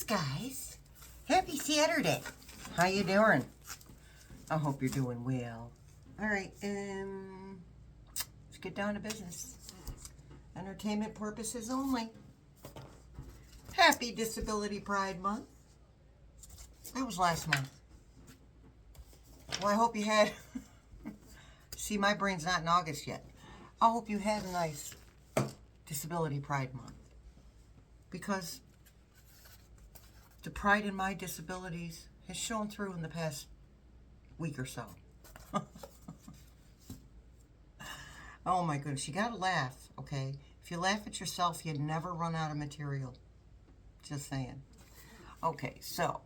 guys. Happy Saturday. How you doing? I hope you're doing well. All right, let's get down to business. Entertainment purposes only. Happy Disability Pride Month. That was last month. Well, I hope you had... See, my brain's not in August yet. I hope you had a nice Disability Pride Month. Because the pride in my disabilities has shown through in the past week or so. Oh my goodness, you gotta laugh, okay? If you laugh at yourself, you never run out of material. Just saying. Okay, so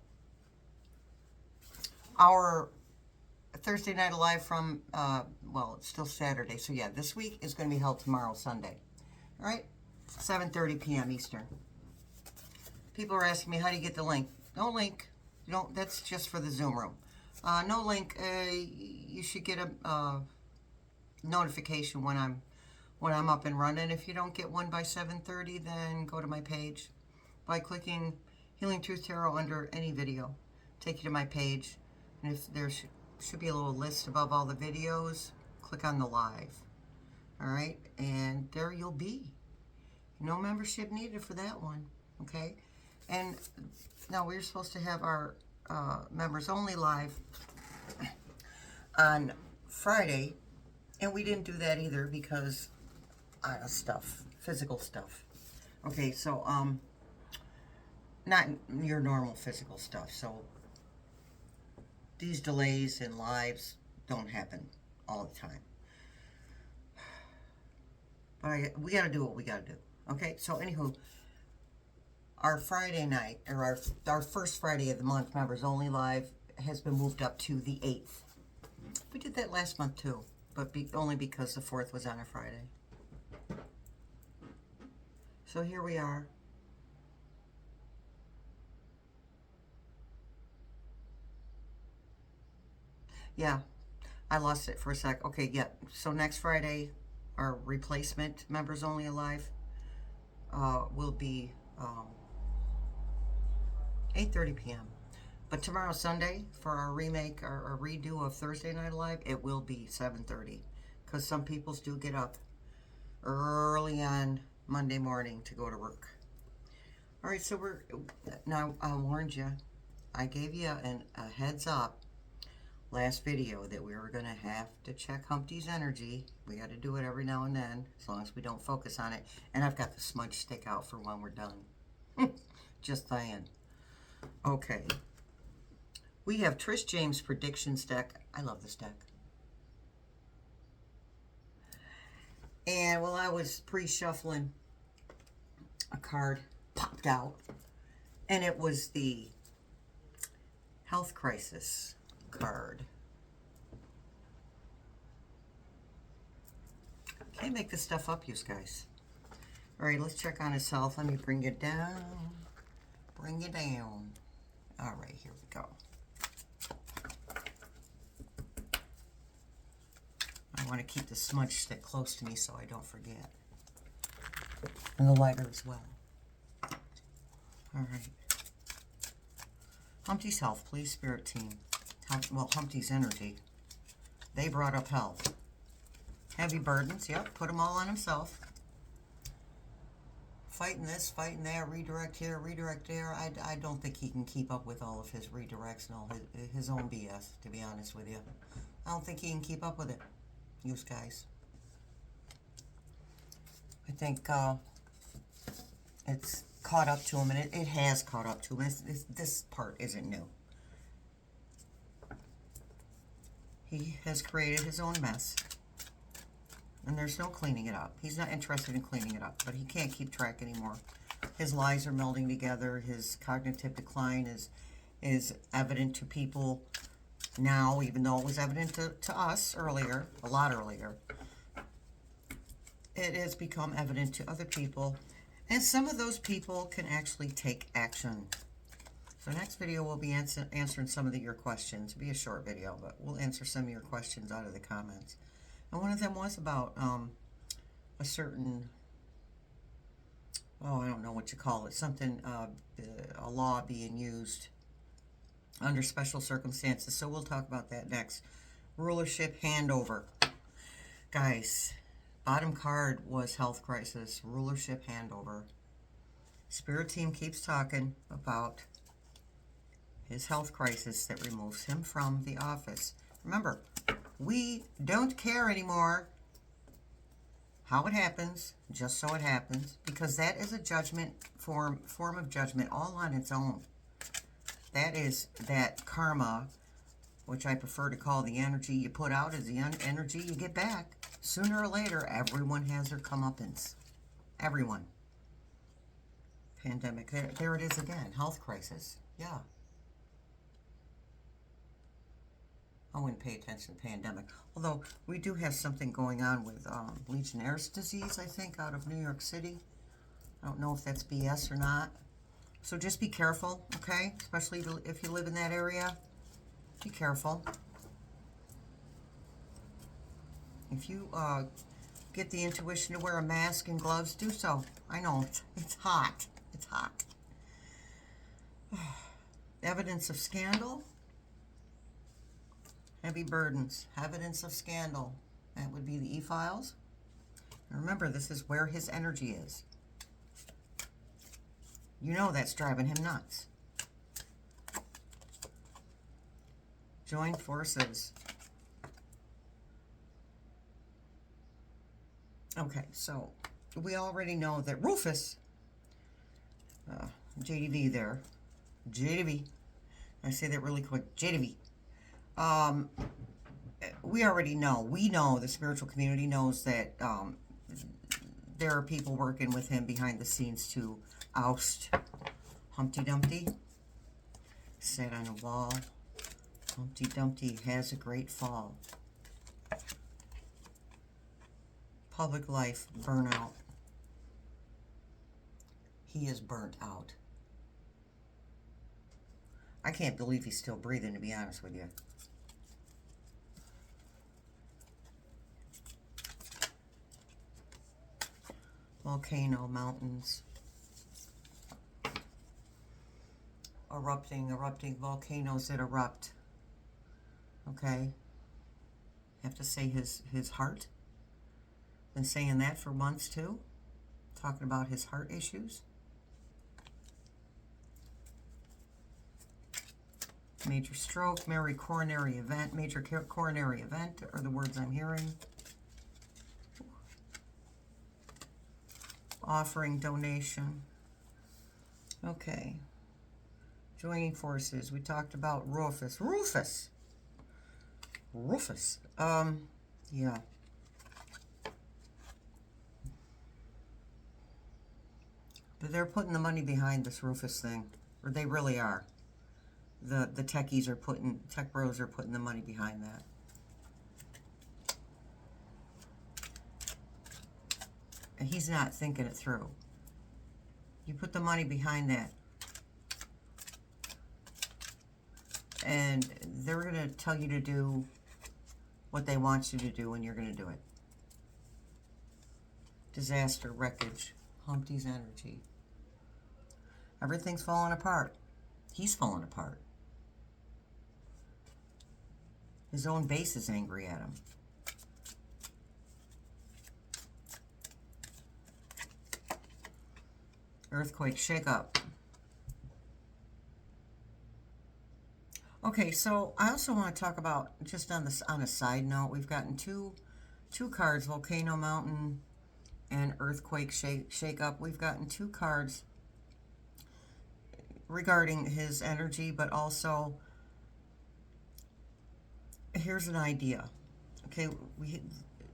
our Thursday Night Live from, well, it's still Saturday, so yeah, this week is going to be held tomorrow, Sunday. All right? 7:30 p.m. Eastern. People are asking me, how do you get the link? No link. You don't, that's just for the Zoom room. No link. You should get a notification when I'm up and running. If you don't get one by 7:30, then go to my page by clicking Healing Truth Tarot under any video. Take you to my page. And if there should be a little list above all the videos, click on the live. All right? And there you'll be. No membership needed for that one. Okay? And now we're supposed to have our members only live on Friday. And we didn't do that either because stuff, physical stuff. Okay, so not your normal physical stuff. So these delays in lives don't happen all the time. But we got to do what we got to do. Okay, so anywho, our Friday night, or our first Friday of the month, members only live, has been moved up to the 8th. We did that last month too, but only because the 4th was on a Friday. So here we are. Yeah, I lost it for a sec. Okay, yeah. So next Friday, our replacement members only alive will be 8:30 p.m. But tomorrow, Sunday, for our remake, our redo of Thursday Night Live, it will be 7:30. Because some people do get up early on Monday morning to go to work. All right, so now I warned you. I gave you a heads up last video that we were going to have to check Humpty'S energy. We got to do it every now and then, as long as we don't focus on it. And I've got the smudge stick out for when we're done. Just saying. Okay. We have Trish James' predictions deck. I love this deck. And while I was pre-shuffling, a card popped out. And it was the Health Crisis card. Can't make this stuff up, you guys. All right, let's check on his health. Let me bring it down. Bring it down. All right, here we go. I want to keep the smudge stick close to me so I don't forget. And the lighter as well. All right. Humpty'S health, please, Spirit Team. Well, Humpty'S energy. They brought up health. Heavy burdens, yep, put them all on himself. Fighting this, fighting that, redirect here, redirect there. I don't think he can keep up with all of his redirects and all his own BS, to be honest with you. I don't think he can keep up with it, you guys. I think it's caught up to him, and it has caught up to him. This part isn't new. He has created his own mess, and there's no cleaning it up. He's not interested in cleaning it up, but he can't keep track anymore. His lies are melding together. His cognitive decline is evident to people now, even though it was evident to us earlier, a lot earlier. It has become evident to other people, and some of those people can actually take action. So next video we'll be answering some of your questions. It'll be a short video, but we'll answer some of your questions out of the comments. And one of them was about a certain oh, I don't know what you call it, something, a law being used under special circumstances. So we'll talk about that next. Rulership handover. Guys, bottom card was health crisis. Rulership handover. Spirit team keeps talking about his health crisis that removes him from the office. Remember, we don't care anymore how it happens, just so it happens, because that is a judgment form of judgment all on its own. That is that karma, which I prefer to call the energy you put out as the energy you get back. Sooner or later, everyone has their comeuppance. Everyone. Pandemic. There it is again. Health crisis. Yeah. I wouldn't pay attention to pandemic. Although we do have something going on with Legionnaire's disease, I think, out of New York City. I don't know if that's BS or not. So just be careful, okay? Especially if you live in that area. Be careful. If you get the intuition to wear a mask and gloves, do so. I know, it's hot. It's hot. Evidence of scandal. Heavy burdens. Evidence of scandal. That would be the E-files. And remember, this is where his energy is. You know that's driving him nuts. Join forces. Okay, so we already know that Rufus, JDV there, JDV, I say that really quick, JDV. We already know, the spiritual community knows that there are people working with him behind the scenes to oust Humpty Dumpty. Sat on a wall. Humpty Dumpty has a great fall. Public life, burnout. He is burnt out. I can't believe he's still breathing, to be honest with you. Volcano, mountains. Erupting, volcanoes that erupt. Okay? Have to say his heart. Been saying that for months too. Talking about his heart issues. Major stroke, major coronary event are the words I'm hearing. Offering, donation. Okay. Joining forces. We talked about Rufus. Yeah. But they're putting the money behind this Rufus thing. Or they really are. The techies are tech bros are putting the money behind that. And he's not thinking it through. You put the money behind that. And they're going to tell you to do what they want you to do, and you're going to do it. Disaster, wreckage, Humpty's energy. Everything's falling apart. He's falling apart. His own base is angry at him. Earthquake, shake up. Okay, so I also want to talk about, just on a side note, we've gotten two cards, Volcano Mountain and Earthquake, shake up. We've gotten two cards regarding his energy, but also, here's an idea. Okay,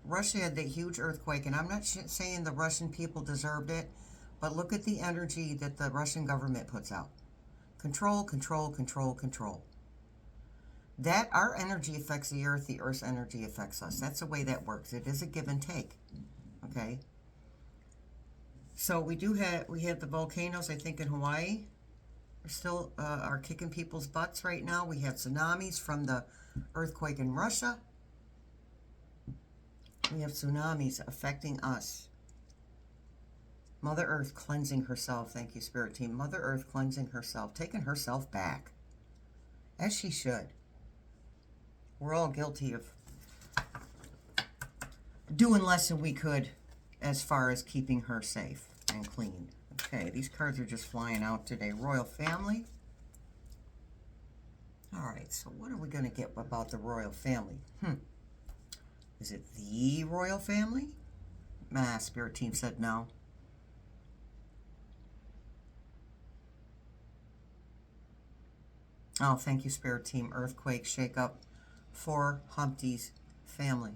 Russia had that huge earthquake, and I'm not saying the Russian people deserved it, but look at the energy that the Russian government puts out. Control, control, control, control. That our energy affects the Earth's energy affects us. That's the way that works. It is a give and take. Okay. So we have the volcanoes, I think, in Hawaii. Still are kicking people's butts right now. We have tsunamis from the earthquake in Russia. We have tsunamis affecting us. Mother Earth cleansing herself. Thank you, Spirit Team. Mother Earth cleansing herself, taking herself back. As she should. We're all guilty of doing less than we could as far as keeping her safe and clean. Okay, these cards are just flying out today. Royal family. All right, so what are we going to get about the royal family? Is it the royal family? Spirit Team said no. Oh, thank you, Spirit Team. Earthquake, shake up for Humpty'S family.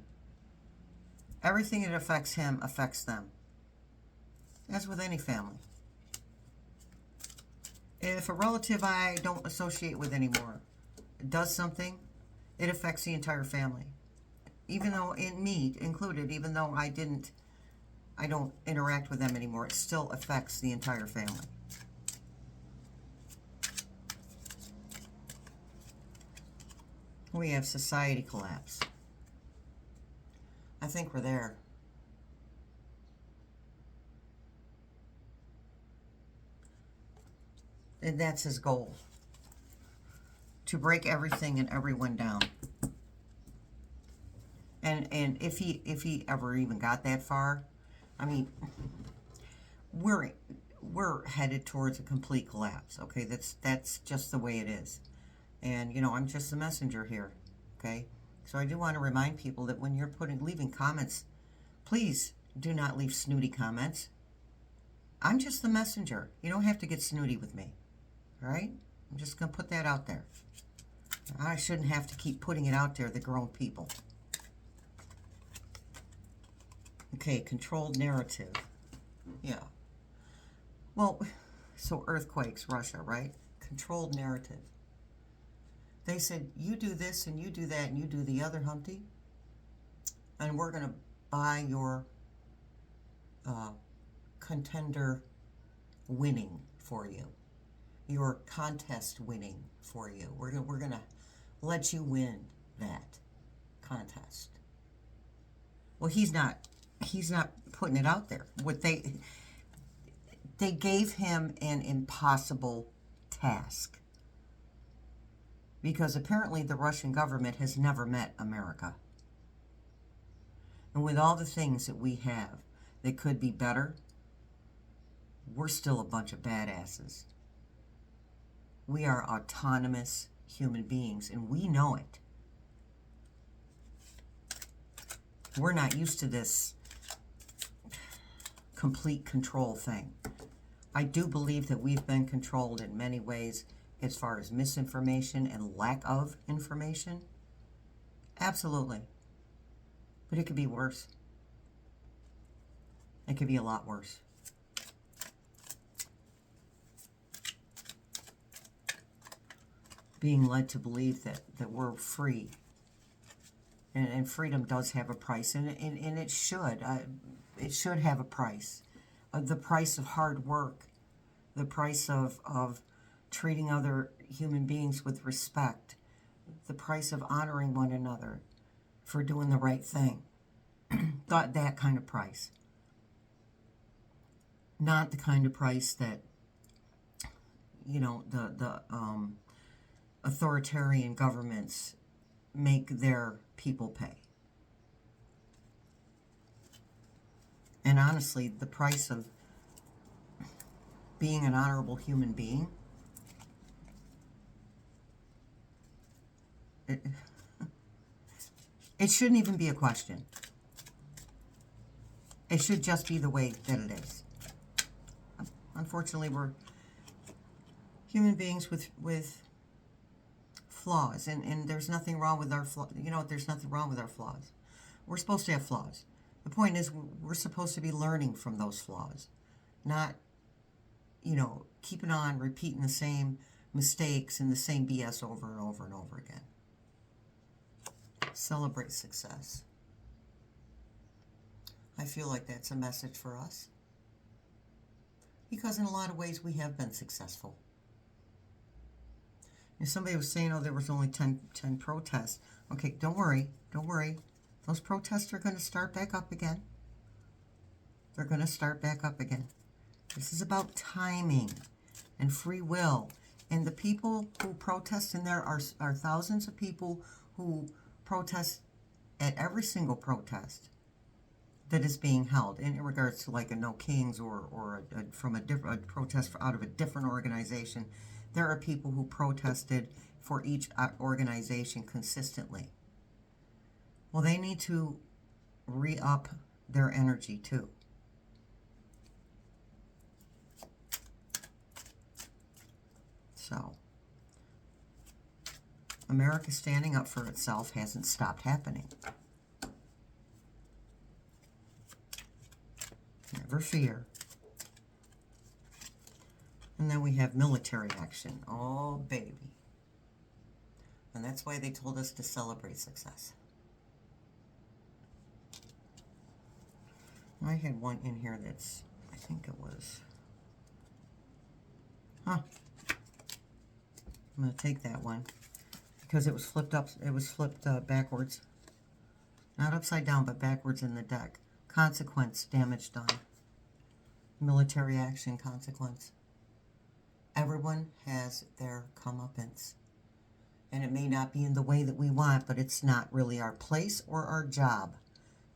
Everything that affects him affects them. As with any family. If a relative I don't associate with anymore does something, it affects the entire family. Even though, in me included, even though I don't interact with them anymore, it still affects the entire family. We have society collapse. I think we're there. And that's his goal. To break everything and everyone down. And if he ever even got that far, I mean, we're headed towards a complete collapse. Okay, that's just the way it is. And you know, I'm just the messenger here. Okay, so I do want to remind people that when you're leaving comments, please do not leave snooty comments. I'm just the messenger. You don't have to get snooty with me. All right? I'm just going to put that out there. I shouldn't have to keep putting it out there, the grown people. Okay, controlled narrative. Yeah. Well, so earthquakes, Russia, right? Controlled narrative. They said, you do this and you do that and you do the other, Humpty, and we're going to buy your contender winning for you. Your contest winning for you. We're going to let you win that contest. Well, he's not putting it out there. What they gave him an impossible task. Because apparently the Russian government has never met America. And with all the things that we have that could be better, we're still a bunch of badasses. We are autonomous human beings, and we know it. We're not used to this complete control thing. I do believe that we've been controlled in many ways as far as misinformation and lack of information. Absolutely. But it could be worse. It could be a lot worse. Being led to believe that we're free. And freedom does have a price, and it should. It should have a price. The price of hard work. The price of treating other human beings with respect. The price of honoring one another for doing the right thing. That kind of price. Not the kind of price that, you know, the authoritarian governments make their people pay. And honestly, the price of being an honorable human being, it shouldn't even be a question. It should just be the way that it is. Unfortunately, we're human beings with flaws, and there's nothing wrong with our flaws. You know, there's nothing wrong with our flaws. We're supposed to have flaws. The point is, we're supposed to be learning from those flaws, not, you know, keeping on repeating the same mistakes and the same BS over and over and over again. Celebrate success. I feel like that's a message for us. Because in a lot of ways, we have been successful. And somebody was saying, oh, there was only 10 protests. Okay, don't worry. Don't worry. Those protests are going to start back up again. They're going to start back up again. This is about timing and free will. And the people who protest, and there are thousands of people who protest at every single protest that is being held in regards to like a No Kings or from a protest out of a different organization. There are people who protested for each organization consistently. Well, they need to re-up their energy too. So, America standing up for itself hasn't stopped happening. Never fear. And then we have military action. Oh, baby. And that's why they told us to celebrate success. I had one in here that's, I think it was, I'm going to take that one because it was flipped up, it was flipped backwards. Not upside down, but backwards in the deck. Consequence, damage done. Military action, consequence. Everyone has their comeuppance. And it may not be in the way that we want, but it's not really our place or our job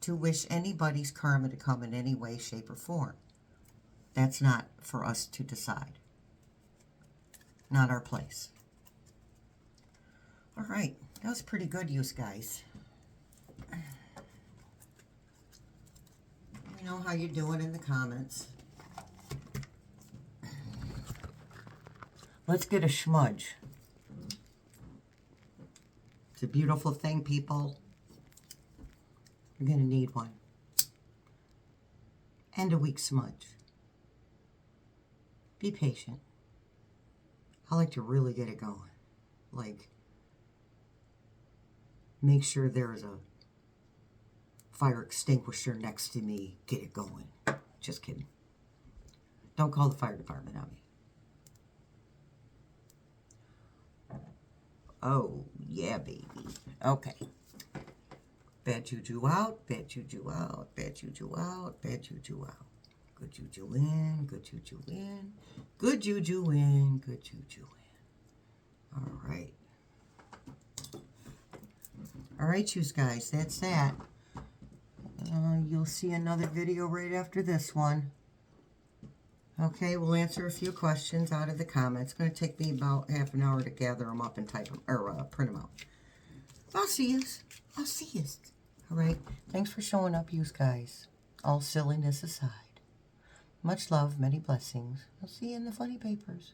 to wish anybody's karma to come in any way, shape, or form. That's not for us to decide. Not our place. All right, that was pretty good, you guys. Let me know how you're doing in the comments. Let's get a smudge. It's a beautiful thing, people. You're going to need one. And a weak smudge. Be patient. I like to really get it going. Like, make sure there's a fire extinguisher next to me. Get it going. Just kidding. Don't call the fire department on me. Oh, yeah, baby. Okay. Bad juju out, bad juju out, bad juju out, bad juju out. Good juju in, good juju in, good juju in, good juju in. All right. All right, you guys, that's that. You'll see another video right after this one. Okay, we'll answer a few questions out of the comments. It's going to take me about half an hour to gather them up and type them, or print them out. I'll see you. I'll see you. All right, thanks for showing up, you guys. All silliness aside. Much love, many blessings. I'll see you in the funny papers.